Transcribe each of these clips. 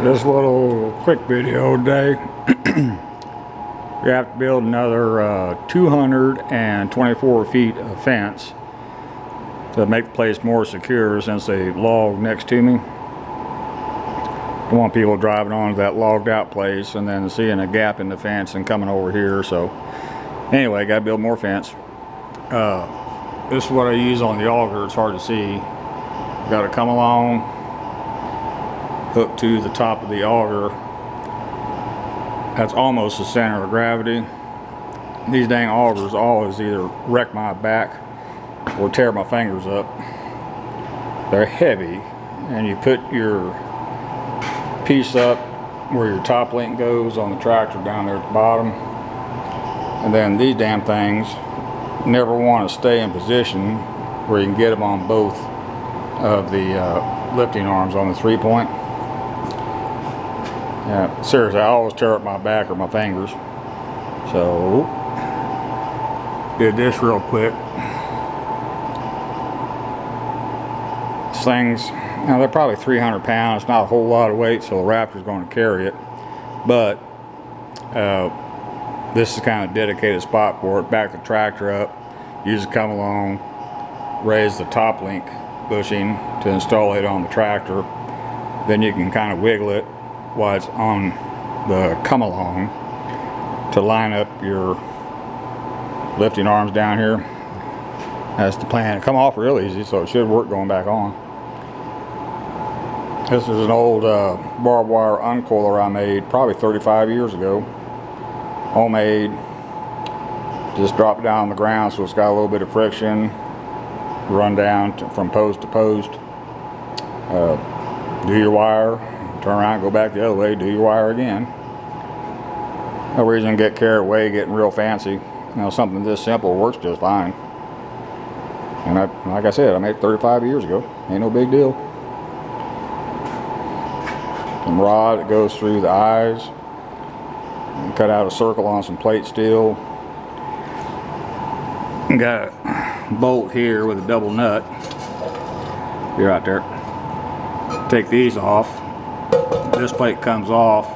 This little quick video today. We have to build another 224 feet of fence to make the place more secure, since they log next to me. Don't want people driving onto that logged out place and then seeing a gap in the fence and coming over here. So anyway, got to build more fence. This is what I use on the auger. It's hard to see. Got to come along, hook to the top of the auger. That's almost the center of gravity. These dang augers always either wreck my back or tear my fingers up. They're heavy, and you put your piece up where your top link goes on the tractor down there at the bottom, and then these damn things never want to stay in position where you can get them on both of the lifting arms on the 3-point. Yeah, seriously, I always tear up my back or my fingers. So, did this real quick. These things, now they're probably 300 pounds, not a whole lot of weight, so the Raptor's going to carry it. But, this is kind of a dedicated spot for it. Back the tractor up, use it come along, raise the top link bushing to install it on the tractor. Then you can kind of wiggle it while it's on the come along to line up your lifting arms down here. That's the plan. It come off real easy, so it should work going back on. This is an old barbed wire uncoiler I made probably 35 years ago. Homemade. Just drop it down on the ground so it's got a little bit of friction. Run down from post to post. Do your wire. Turn around, go back the other way, do your wire again. No reason to get carried away getting real fancy. You know, something this simple works just fine. And like I said, I made it 35 years ago. Ain't no big deal. Some rod that goes through the eyes. And cut out a circle on some plate steel. And got a bolt here with a double nut. You're out there. Take these off. This plate comes off,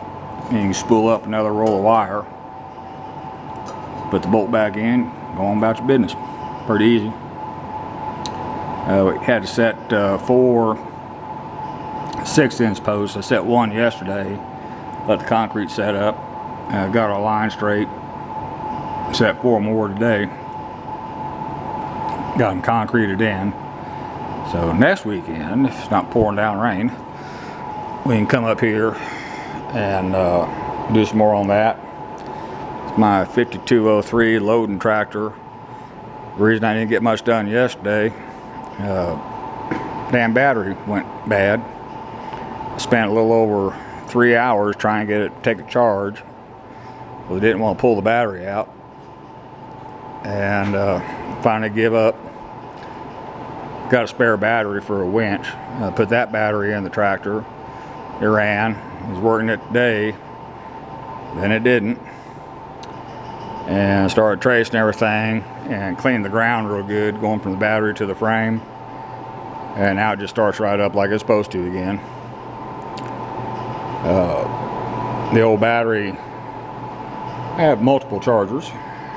and you can spool up another roll of wire. Put the bolt back in, go on about your business. Pretty easy. We had to set 4 6-inch posts. I set one yesterday, let the concrete set up, got our line straight, set 4 more today. Got them concreted in. So next weekend, if it's not pouring down rain, we can come up here and do some more on that. It's my 5203 loading tractor. The reason I didn't get much done yesterday, damn battery went bad. I spent a little over 3 hours trying to get it to take a charge. Well, they didn't want to pull the battery out, and finally give up. Got a spare battery for a winch. Put that battery in the tractor. It ran. It was working it today. Then it didn't. And started tracing everything and cleaned the ground real good, going from the battery to the frame. And now it just starts right up like it's supposed to again. The old battery, I have multiple chargers,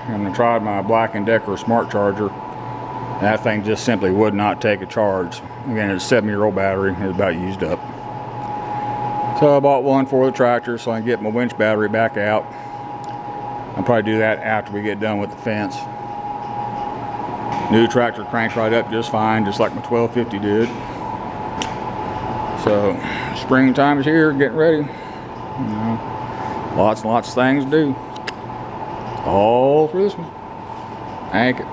and I tried my Black & Decker smart charger. And that thing just simply would not take a charge. Again, it's a 7-year-old battery. It was about used up. So I bought one for the tractor so I can get my winch battery back out. I'll probably do that after we get done with the fence. New tractor cranked right up just fine, just like my 1250 did. So springtime is here, getting ready. You know, lots and lots of things to do. All for this one. Thank you.